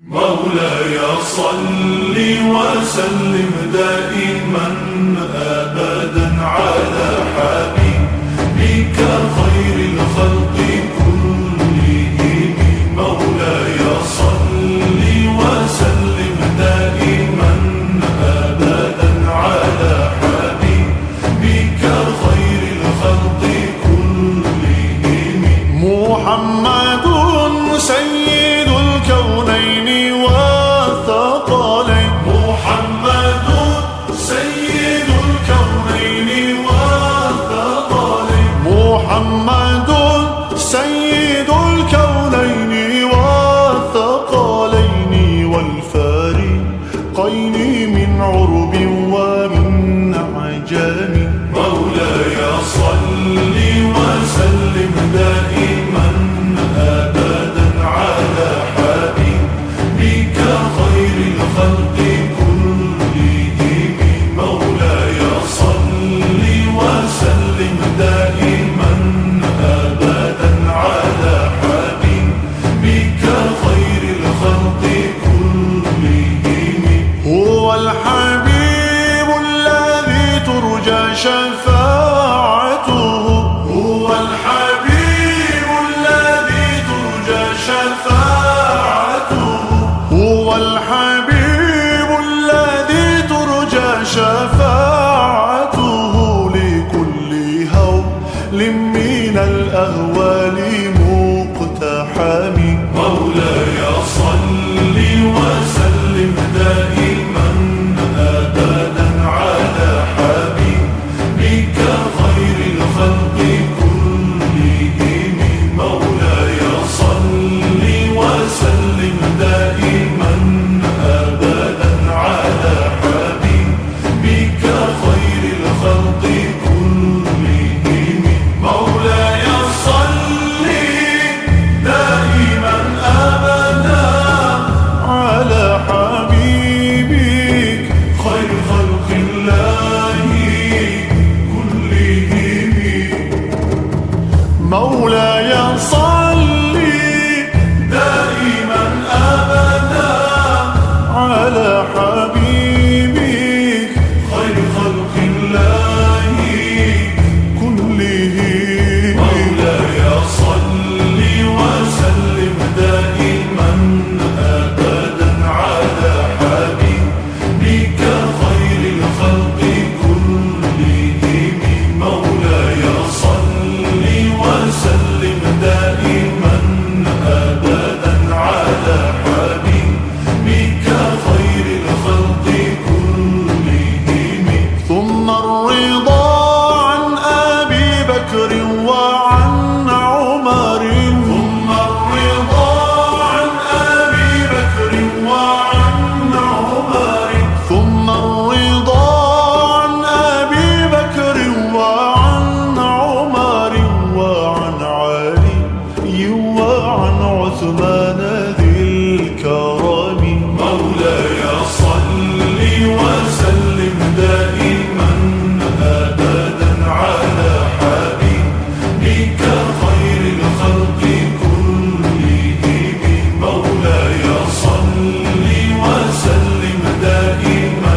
مولاي صل وسلم دائما أبدا على حبيبك خير الخلق كلهم. مولاي صل وسلم دائما أبدا على حبيبك خير الخلق كلهم. محمد سيد الكونين والثقلين. محمد سيد الكونين والثقلين. محمد سيد الكونين والثقلين والفارقين من عرب ومن عجم. مولاي صل وسلم دائما أبدا على حبيبك خير الخلق كلهم. مولاي صل وسلم دائما أبدا على حبيبك خير الخلق كلهم. هو الحبيب الذي ترجى شفاعته. هو الحبيب الذي ترجى شفاعته. هو الحبيب الذي ترجى شفاعته لكل هول من الأهوال مقتحم. مولاي صل وسلم دائما أبدا على حبيبك خير الخلق كلهم. مولاي صل وسلم دائما أبدا على حبيبك خير الخلق كلهم. مولاي صل دائما أبدا على حبيبك خير خلق الله كلهم. مولاي صل دائما أبدا على حبيبك خير خلق الله كلهم. مولاي صل وسلم دائما أبدا على حبيبك خير الخلق كلهم. مولاي صل وسلم دائما أبدا على حبيبك خير الخلق كلهم. ثم الرضا عن أبي بكر وعن عمر. ثم الرضا عن أبي بكر وعن عمر. ثم الرضا عن أبي بكر وعن عمر وعن علي وعن عثمان ذي الكرم. مولاي صل وسلم دائما أبدا على حبيبك خير الخلق كلهم. مولاي صل وسلم دائما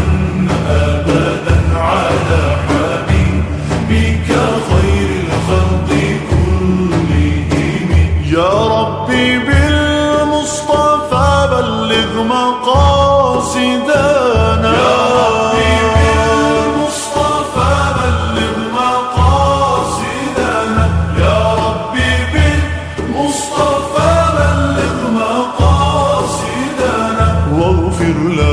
أبدا على حبيبك خير الخلق كلهم. يا ربي بالمصطفى بلغ مقاصدنا. يا ربي بالمصطفى بلغ مقاصدنا. يا ربي بالمصطفى بلغ مقاصدنا. واغفر لنا